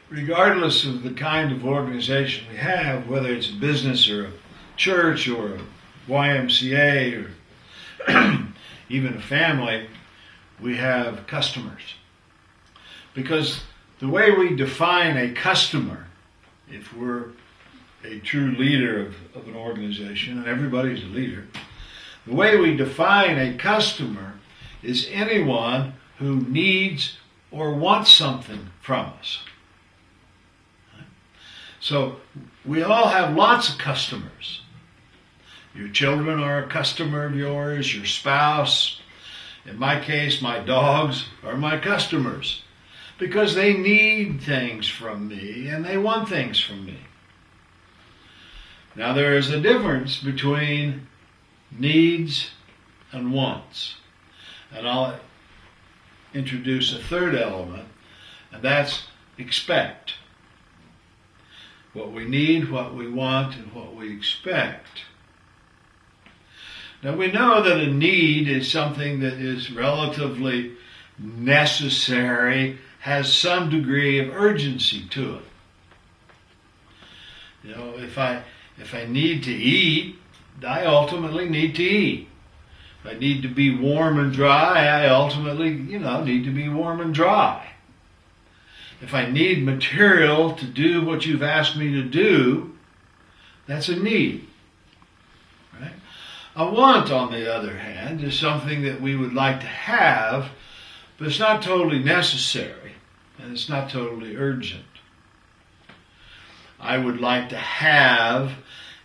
regardless of the kind of organization we have, whether it's a business or a church or a YMCA or even a family, we have customers. Because the way we define a customer, if we're a true leader of an organization, and everybody's a leader, the way we define a customer is anyone who needs or wants something from us. So we all have lots of customers. Your children are a customer of yours, your spouse. In my case, my dogs are my customers because they need things from me and they want things from me. Now there is a difference between needs and wants. And I'll introduce a third element, and that's expect. What we need, what we want, and what we expect. Now we know that a need is something that is relatively necessary, has some degree of urgency to it. You know, if I need to eat, I ultimately need to eat. If I need to be warm and dry, I ultimately, need to be warm and dry. If I need material to do what you've asked me to do, that's a need. Right? A want, on the other hand, is something that we would like to have, but it's not totally necessary, and it's not totally urgent. I would like to have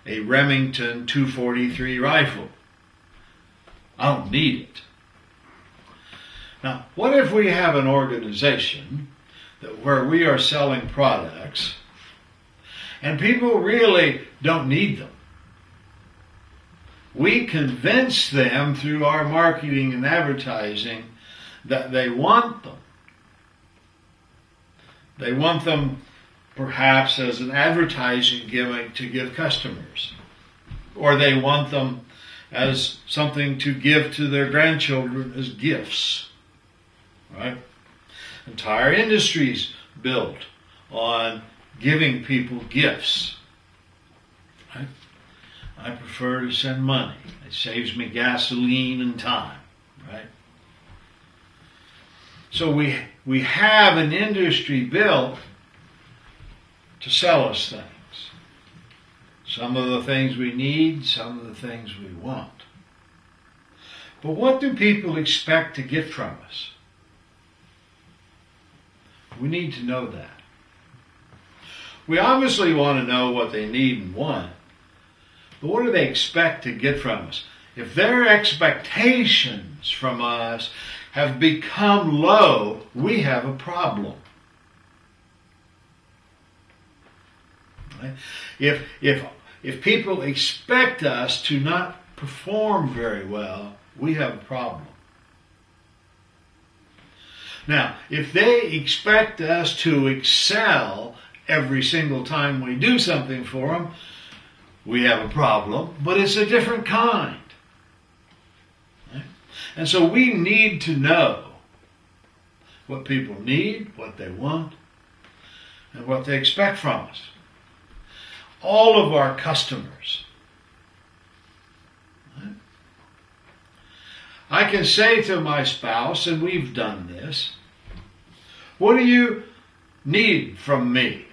a Remington 243 rifle. I don't need it. Now, what if we have an organization where we are selling products and people really don't need them? We convince them through our marketing and advertising that they want them. They want them perhaps as an advertising gimmick to give customers, or they want them as something to give to their grandchildren as gifts. Right? Entire industries built on giving people gifts. Right? I prefer to send money. It saves me gasoline and time. Right? So we have an industry built to sell us things. Some of the things we need, some of the things we want. But what do people expect to get from us? We need to know that. We obviously want to know what they need and want, but what do they expect to get from us? If their expectations from us have become low, we have a problem. Right? If people expect us to not perform very well, we have a problem. Now, if they expect us to excel every single time we do something for them, we have a problem, but it's a different kind. Right? And so we need to know what people need, what they want, and what they expect from us. All of our customers. Right? I can say to my spouse, and we've done this, what do you need from me?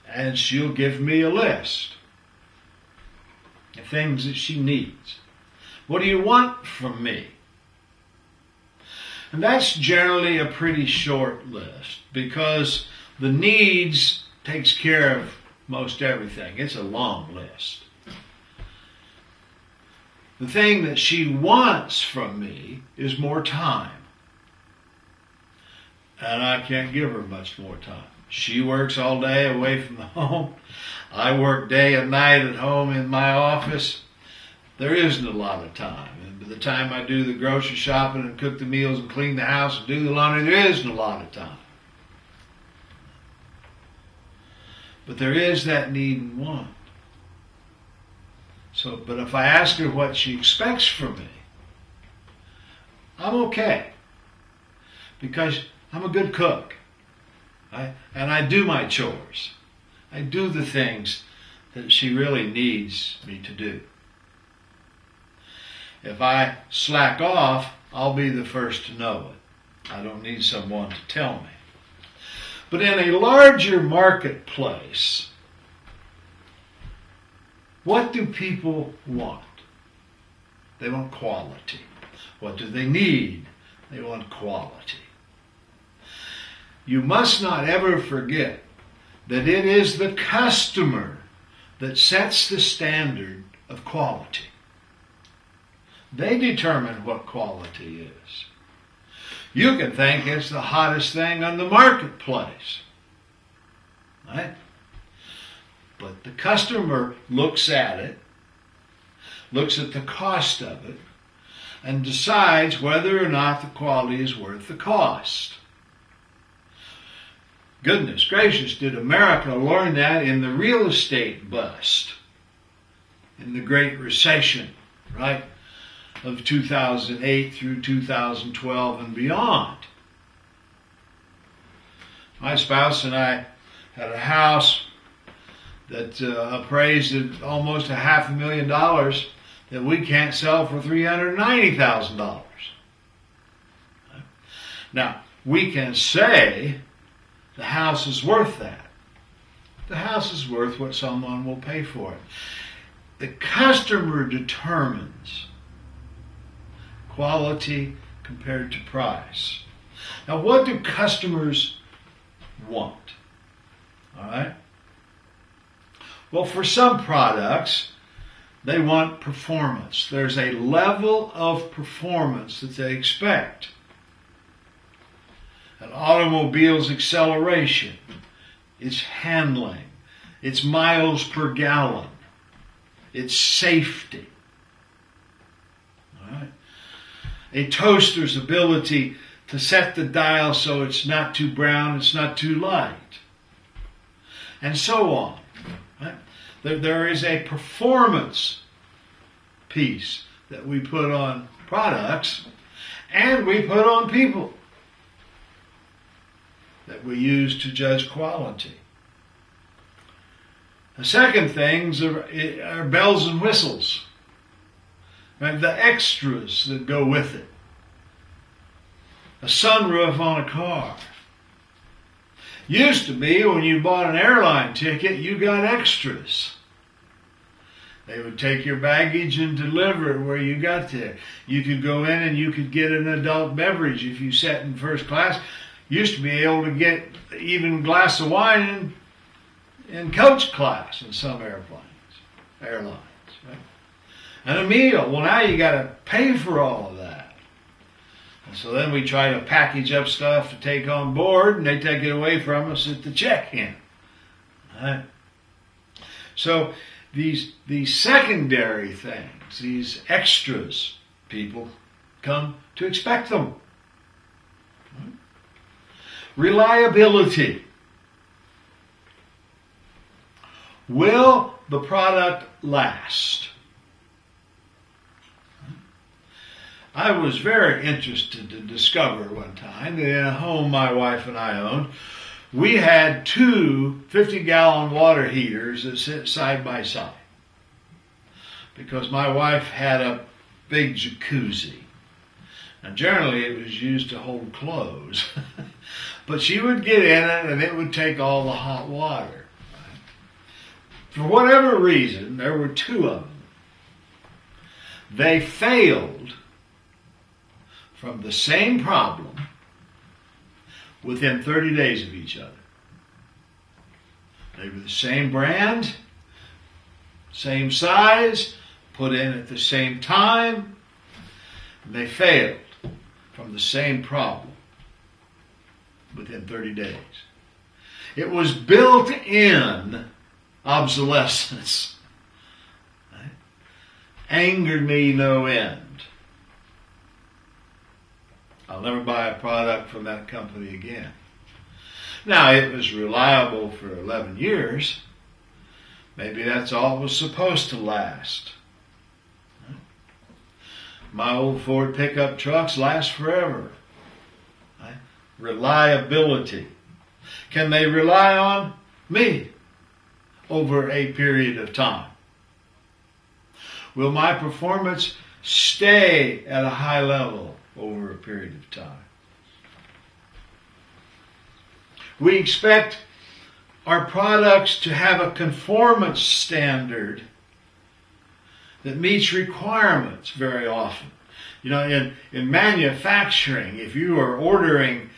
And she'll give me a list of things that she needs. What do you want from me? And that's generally a pretty short list because the needs takes care of most everything. It's a long list. The thing that she wants from me is more time. And I can't give her much more time. She works all day away from the home. I work day and night at home in my office. There isn't a lot of time. And by the time I do the grocery shopping and cook the meals and clean the house and do the laundry, there isn't a lot of time. But there is that need and want. But if I ask her what she expects from me, I'm okay. Because I'm a good cook. And I do my chores. I do the things that she really needs me to do. If I slack off, I'll be the first to know it. I don't need someone to tell me. But in a larger marketplace, what do people want? They want quality. What do they need? They want quality. You must not ever forget that it is the customer that sets the standard of quality. They determine what quality is. You can think it's the hottest thing on the marketplace, right? But the customer looks at it, looks at the cost of it, and decides whether or not the quality is worth the cost. Goodness gracious, did America learn that in the real estate bust, in the Great Recession, right, of 2008 through 2012 and beyond. My spouse and I had a house that appraised at almost $500,000 that we can't sell for $390,000. Now, we can say the house is worth that. The house is worth what someone will pay for it. The customer determines quality compared to price. Now, what do customers want? All right? Well, for some products, they want performance. There's a level of performance that they expect. An automobile's acceleration, its handling, its miles per gallon, its safety. All right? A toaster's ability to set the dial so it's not too brown, it's not too light, and so on. Right? There is a performance piece that we put on products and we put on people that we use to judge quality. The second things are bells and whistles, right? The extras that go with it. A sunroof on a car. Used to be when you bought an airline ticket, you got extras. They would take your baggage and deliver it where you got there. You could go in and you could get an adult beverage if you sat in first class. Used to be able to get even a glass of wine in coach class in some airlines, right? And a meal. Well, now you got to pay for all of that. And so then we try to package up stuff to take on board, and they take it away from us at the check-in. Right? So these secondary things, these extras, people come to expect them. Right? Reliability. Will the product last? I was very interested to discover one time that in a home my wife and I owned, we had two 50-gallon water heaters that sit side by side. Because my wife had a big jacuzzi. Now generally it was used to hold clothes. But she would get in it and it would take all the hot water. For whatever reason, there were two of them. They failed from the same problem within 30 days of each other. They were the same brand, same size, put in at the same time, and they failed from the same problem within 30 days. It was built-in obsolescence. Right? Angered me no end. I'll never buy a product from that company again. Now, it was reliable for 11 years. Maybe that's all it was supposed to last. My old Ford pickup trucks last forever. Right? Reliability. Can they rely on me over a period of time? Will my performance stay at a high level over a period of time? We expect our products to have a conformance standard that meets requirements very often. You know, in manufacturing, if you are ordering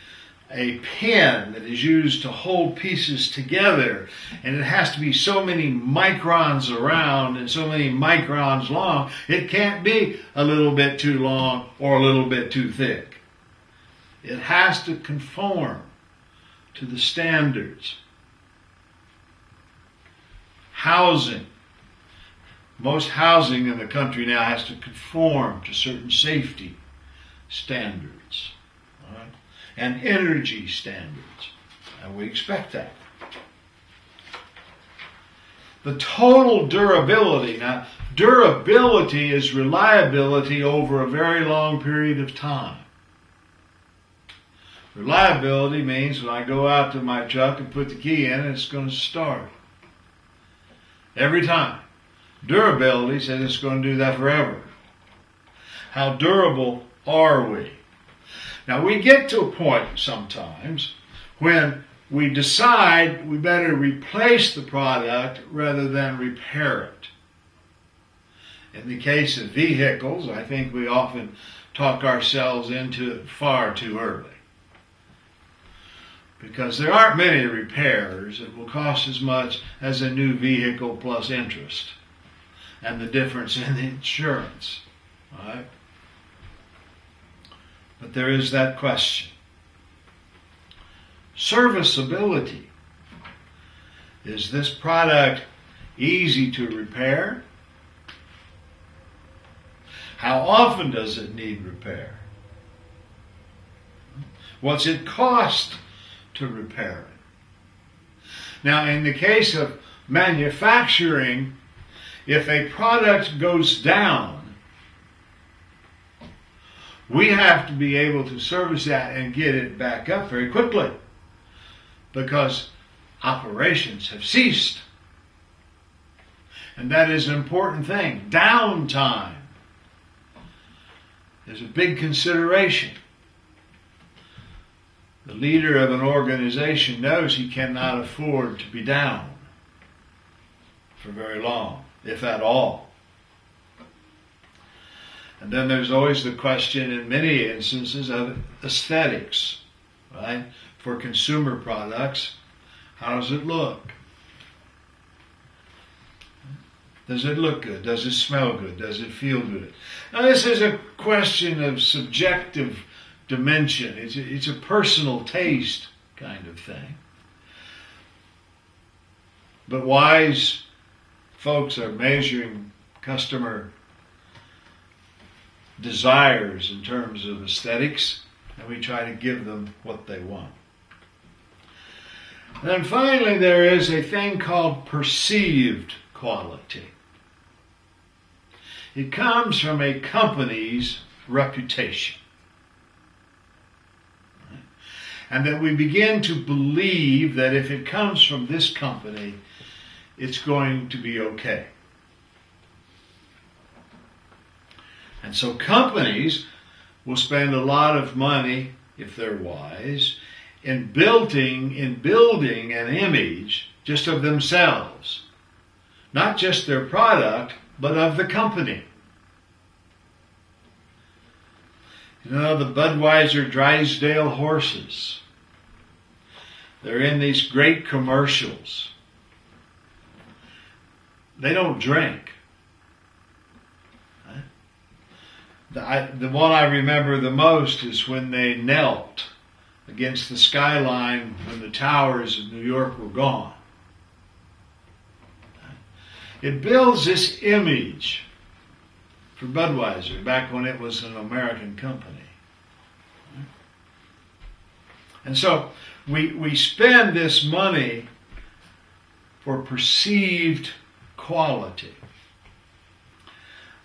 a pen that is used to hold pieces together, and it has to be so many microns around and so many microns long, it can't be a little bit too long or a little bit too thick. It has to conform to the standards. Housing. Most housing in the country now has to conform to certain safety standards, all right? And energy standards. And we expect that. The total durability. Now, durability is reliability over a very long period of time. Reliability means when I go out to my truck and put the key in, it's going to start. Every time. Durability says it's going to do that forever. How durable are we? Now, we get to a point sometimes when we decide we better replace the product rather than repair it. In the case of vehicles, I think we often talk ourselves into it far too early, because there aren't many repairs that will cost as much as a new vehicle plus interest and the difference in the insurance. All right? But there is that question. Serviceability. Is this product easy to repair? How often does it need repair? What's it cost to repair it? Now, in the case of manufacturing, if a product goes down, we have to be able to service that and get it back up very quickly, because operations have ceased. And that is an important thing. Downtime is a big consideration. The leader of an organization knows he cannot afford to be down for very long, if at all. And then there's always the question, in many instances, of aesthetics, right? For consumer products, how does it look? Does it look good? Does it smell good? Does it feel good? Now, this is a question of subjective dimension. It's a personal taste kind of thing. But wise folks are measuring customer desires in terms of aesthetics, and we try to give them what they want. And then finally, there is a thing called perceived quality. It comes from a company's reputation. And that we begin to believe that if it comes from this company, it's going to be okay. And so companies will spend a lot of money, if they're wise, in building an image just of themselves. Not just their product, but of the company. You know, the Budweiser Drysdale horses. They're in these great commercials. They don't drink. The one I remember the most is when they knelt against the skyline when the towers of New York were gone. It builds this image for Budweiser back when it was an American company. And so we spend this money for perceived quality.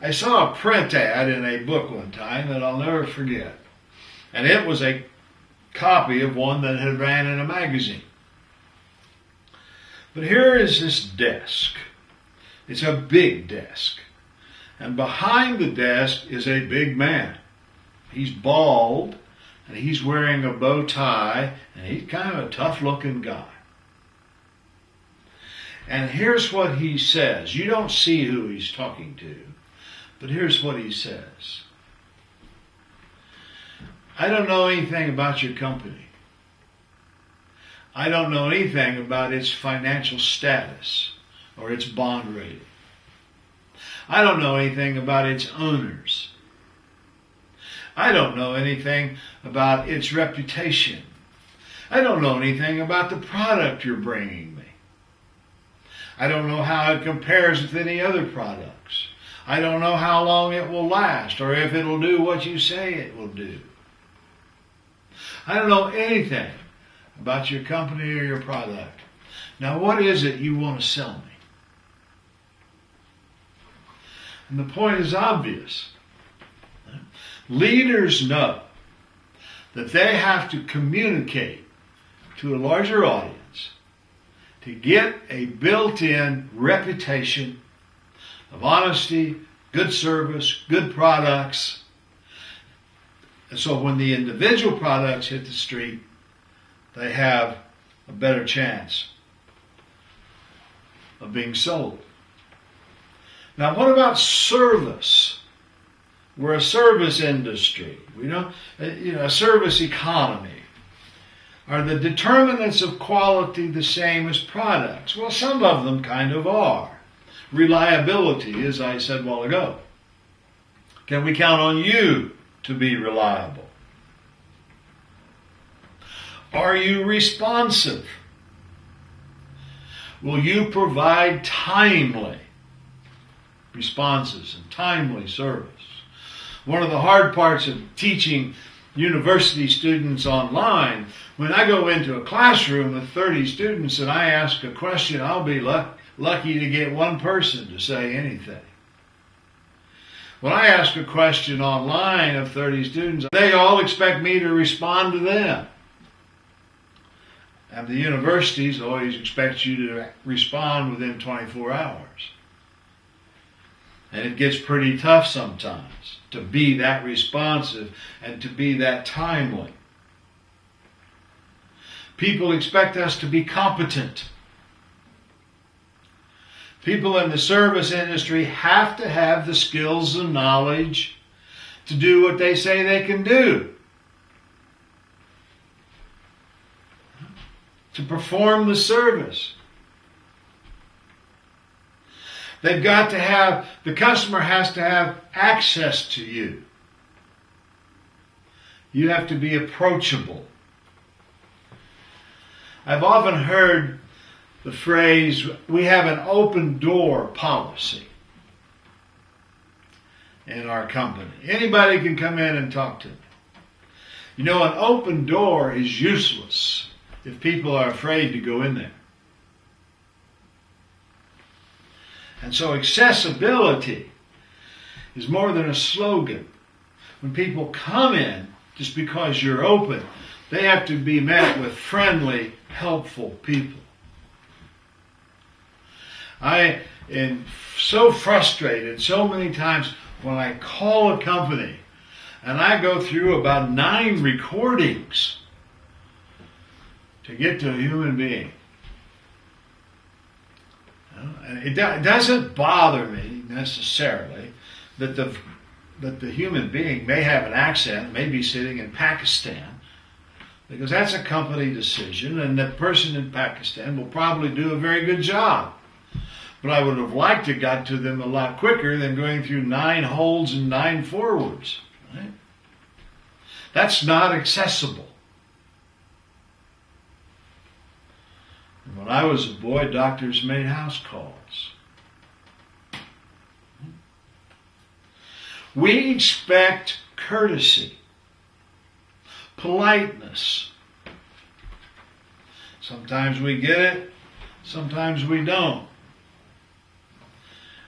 I saw a print ad in a book one time that I'll never forget. And it was a copy of one that had ran in a magazine. But here is this desk. It's a big desk. And behind the desk is a big man. He's bald, and he's wearing a bow tie, and he's kind of a tough-looking guy. And here's what he says. You don't see who he's talking to, but here's what he says. I don't know anything about your company. I don't know anything about its financial status or its bond rating. I don't know anything about its owners. I don't know anything about its reputation. I don't know anything about the product you're bringing me. I don't know how it compares with any other products. I don't know how long it will last or if it'll do what you say it will do. I don't know anything about your company or your product. Now, what is it you want to sell me? And the point is obvious. Leaders know that they have to communicate to a larger audience to get a built-in reputation of honesty, good service, good products. And so when the individual products hit the street, they have a better chance of being sold. Now, what about service? We're a service industry. We don't, a service economy. Are the determinants of quality the same as products? Well, some of them kind of are. Reliability, as I said a while ago. Can we count on you to be reliable? Are you responsive? Will you provide timely responses and timely service? One of the hard parts of teaching university students online, when I go into a classroom with 30 students and I ask a question, I'll be lucky to get one person to say anything. When I ask a question online of 30 students, they all expect me to respond to them. And the universities always expect you to respond within 24 hours. And it gets pretty tough sometimes to be that responsive and to be that timely. People expect us to be competent. People in the service industry have to have the skills and knowledge to do what they say they can do. To perform the service. They've got to have, the customer has to have access to you. You have to be approachable. I've often heard the phrase, we have an open door policy in our company. Anybody can come in and talk to me. You know, an open door is useless if people are afraid to go in there. And so accessibility is more than a slogan. When people come in, just because you're open, they have to be met with friendly, helpful people. I am so frustrated so many times when I call a company and I go through about 9 recordings to get to a human being. It doesn't bother me necessarily that the human being may have an accent, may be sitting in Pakistan, because that's a company decision, and the person in Pakistan will probably do a very good job. But I would have liked to got to them a lot quicker than going through 9 holds and 9 forwards. Right? That's not accessible. When I was a boy, doctors made house calls. We expect courtesy, politeness. Sometimes we get it, sometimes we don't.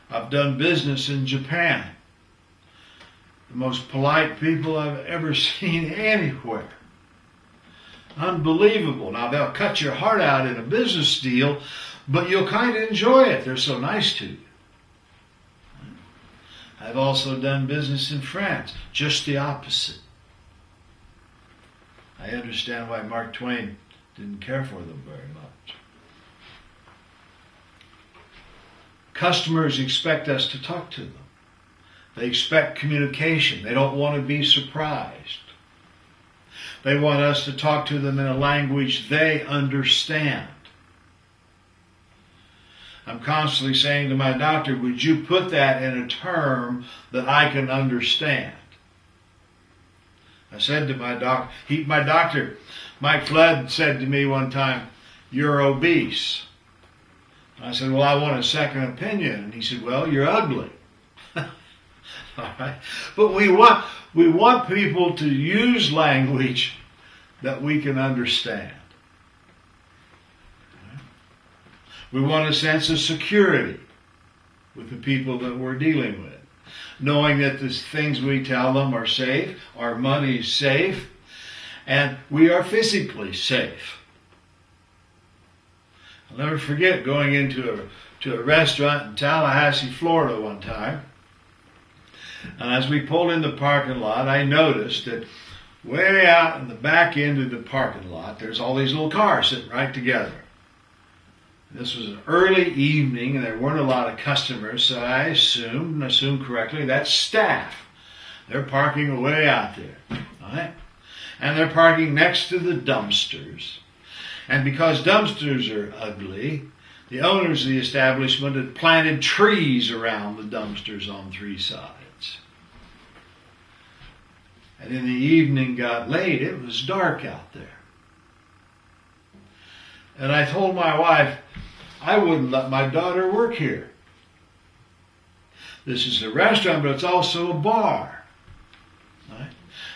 I've done business in Japan. The most polite people I've ever seen anywhere. Unbelievable. Now, they'll cut your heart out in a business deal, but you'll kind of enjoy it. They're so nice to you. I've also done business in France, just the opposite. I understand why Mark Twain didn't care for them very much. Customers expect us to talk to them. They expect communication. They don't want to be surprised. They want us to talk to them in a language they understand. I'm constantly saying to my doctor, would you put that in a term that I can understand? I said to my doctor, Mike Flood said to me one time, you're obese. I said, well, I want a second opinion. And he said, well, you're ugly. All right. But we want people to use language that we can understand. We want a sense of security with the people that we're dealing with, knowing that the things we tell them are safe, our money's safe, and we are physically safe. I'll never forget going into a restaurant in Tallahassee, Florida one time. And as we pulled in the parking lot, I noticed that way out in the back end of the parking lot, there's all these little cars sitting right together. This was an early evening, and there weren't a lot of customers, so I assumed correctly, that's staff. They're parking way out there, all right? And they're parking next to the dumpsters. And because dumpsters are ugly, the owners of the establishment had planted trees around the dumpsters on 3 sides. And in the evening got late, it was dark out there. And I told my wife, I wouldn't let my daughter work here. This is a restaurant, but it's also a bar. Right?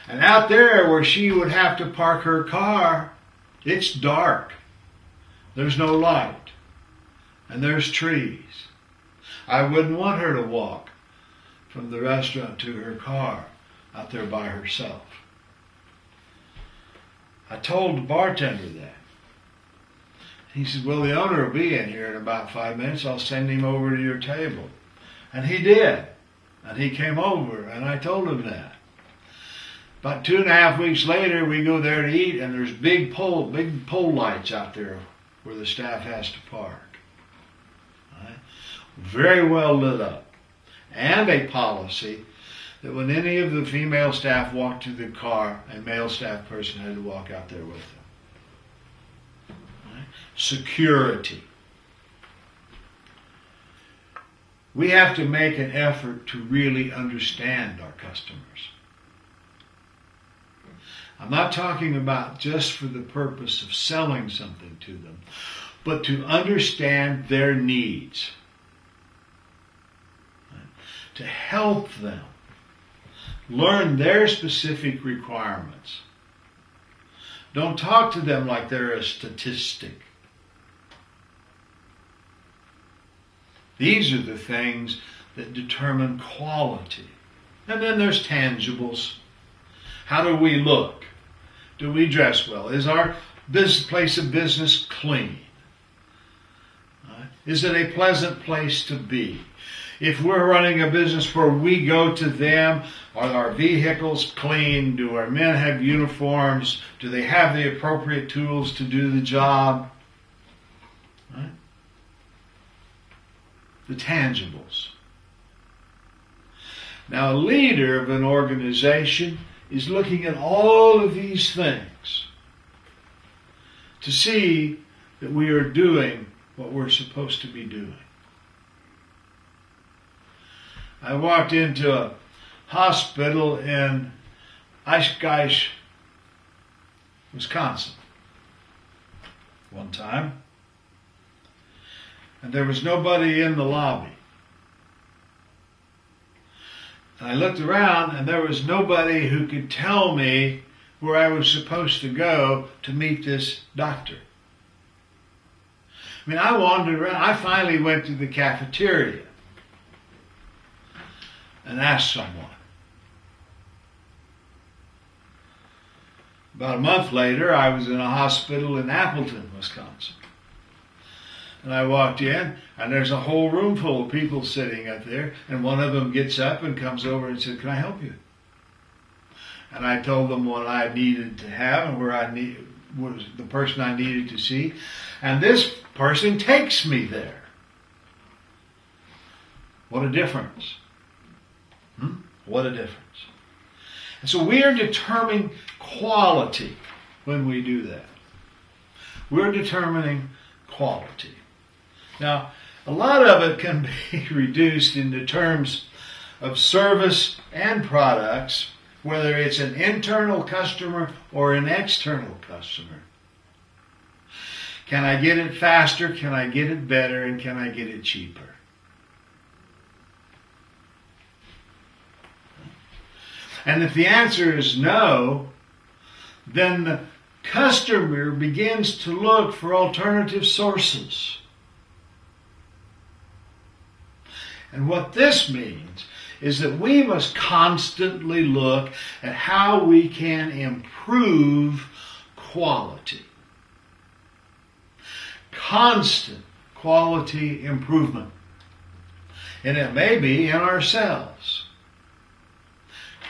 And out there where she would have to park her car, it's dark. There's no light. And there's trees. I wouldn't want her to walk from the restaurant to her car out there by herself. I told the bartender that. He said, well, the owner will be in here in about 5 minutes. I'll send him over to your table. And he did. And he came over, and I told him that. About 2.5 weeks later, we go there to eat, and there's big pole lights out there where the staff has to park. Right? Very well lit up. And a policy that when any of the female staff walked to the car, a male staff person had to walk out there with them. Right? Security. We have to make an effort to really understand our customers. I'm not talking about just for the purpose of selling something to them, but to understand their needs, to help them learn their specific requirements. Don't talk to them like they're a statistic. These are the things that determine quality. And then there's tangibles. How do we look? Do we dress well? Is our place of business clean? Is it a pleasant place to be? If we're running a business where we go to them, are our vehicles clean? Do our men have uniforms? Do they have the appropriate tools to do the job? Right? The tangibles. Now, a leader of an organization is looking at all of these things to see that we are doing what we're supposed to be doing. I walked into a hospital in Oshkosh, Wisconsin, one time, and there was nobody in the lobby. And I looked around, and there was nobody who could tell me where I was supposed to go to meet this doctor. I mean, I wandered around. I finally went to the cafeteria and asked someone. About a month later, I was in a hospital in Appleton, Wisconsin. And I walked in, and there's a whole room full of people sitting up there, and one of them gets up and comes over and said, "Can I help you?" And I told them what I needed to have and where was the person I needed to see. And this person takes me there. What a difference. What a difference. And so we are determining quality when we do that. We're determining quality. Now, a lot of it can be reduced into terms of service and products, whether it's an internal customer or an external customer. Can I get it faster? Can I get it better? And can I get it cheaper? And if the answer is no, then the customer begins to look for alternative sources. And what this means is that we must constantly look at how we can improve quality. Constant quality improvement. And it may be in ourselves.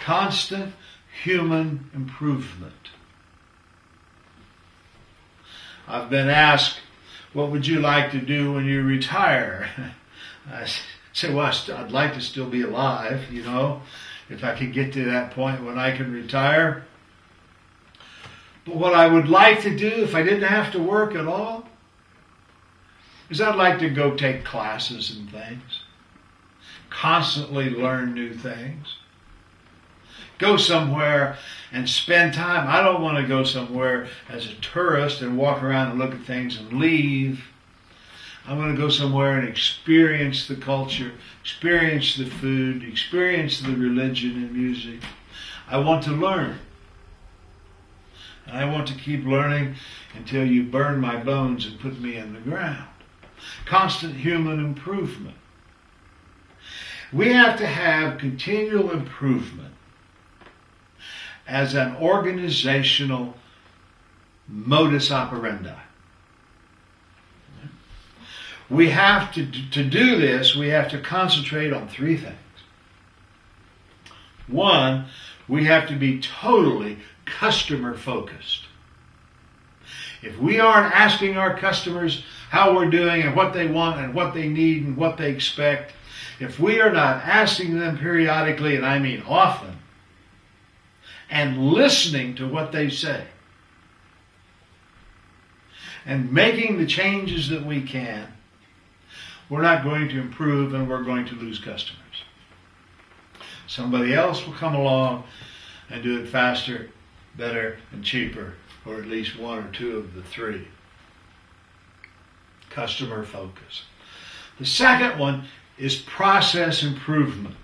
Constant human improvement. I've been asked, what would you like to do when you retire? I say, well, I'd like to still be alive, if I could get to that point when I can retire. But what I would like to do if I didn't have to work at all is I'd like to go take classes and things. Constantly learn new things. Go somewhere and spend time. I don't want to go somewhere as a tourist and walk around and look at things and leave. I want to go somewhere and experience the culture, experience the food, experience the religion and music. I want to learn. And I want to keep learning until you burn my bones and put me in the ground. Constant human improvement. We have to have continual improvement as an organizational modus operandi. We have to do this, we have to concentrate on three things. One, we have to be totally customer focused. If we aren't asking our customers how we're doing and what they want and what they need and what they expect, if we are not asking them periodically, and I mean often, and listening to what they say, and making the changes that we can, we're not going to improve and we're going to lose customers. Somebody else will come along and do it faster, better, and cheaper, or at least one or two of the three. Customer focus. The second one is process improvement.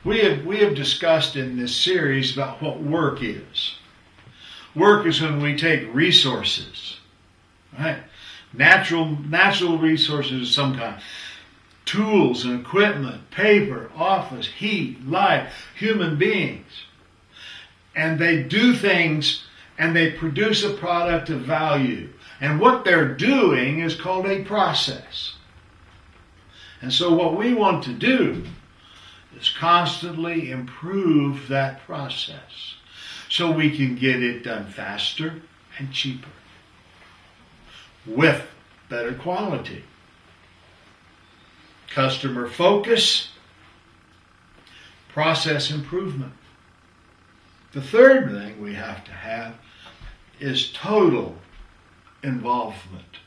We have discussed in this series about what work is. Work is when we take resources, right? Natural resources of some kind. Tools and equipment, paper, office, heat, light, human beings. And they do things and they produce a product of value. And what they're doing is called a process. And so what we want to do is constantly improve that process so we can get it done faster and cheaper with better quality. Customer focus, process improvement. The third thing we have to have is total involvement.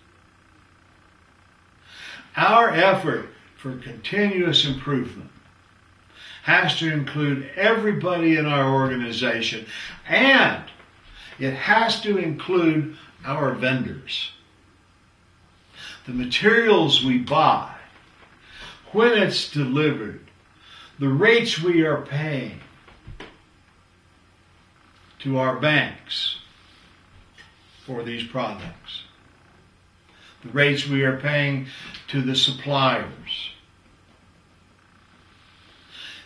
Our effort for continuous improvement has to include everybody in our organization, and it has to include our vendors. The materials we buy, when it's delivered, the rates we are paying to our banks for these products, the rates we are paying to the suppliers.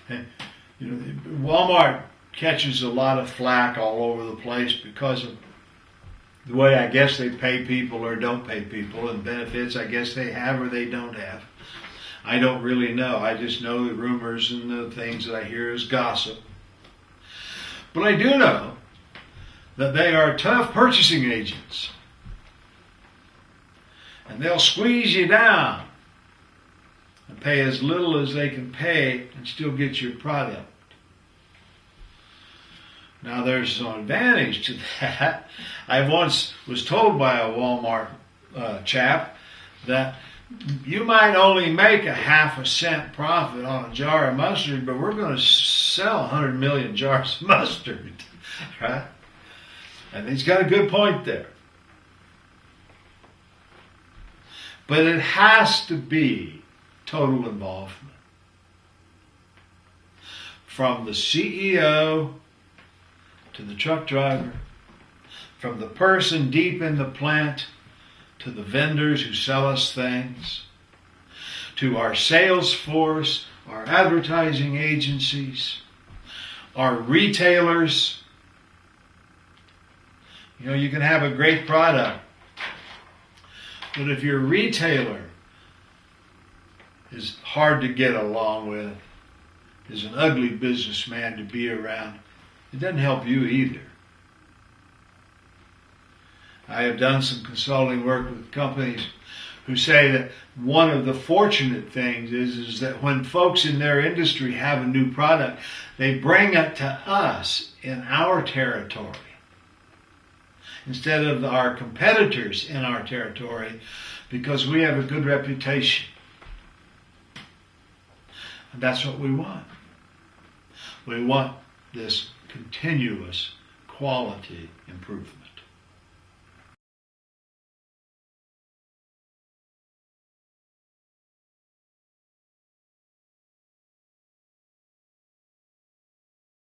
And Walmart catches a lot of flack all over the place because of the way I guess they pay people or don't pay people, and benefits I guess they have or they don't have. I don't really know. I just know the rumors and the things that I hear as gossip. But I do know that they are tough purchasing agents. And they'll squeeze you down and pay as little as they can pay and still get your product. Now there's some advantage to that. I once was told by a Walmart chap that you might only make a half a cent profit on a jar of mustard, but we're going to sell 100 million jars of mustard, right? And he's got a good point there. But it has to be total involvement. From the CEO to the truck driver, from the person deep in the plant to the vendors who sell us things, to our sales force, our advertising agencies, our retailers. You know, you can have a great product, but if your retailer is hard to get along with, is an ugly businessman to be around, it doesn't help you either. I have done some consulting work with companies who say that one of the fortunate things is that when folks in their industry have a new product, they bring it to us in our territory instead of our competitors in our territory, because we have a good reputation. And that's what we want. We want this continuous quality improvement.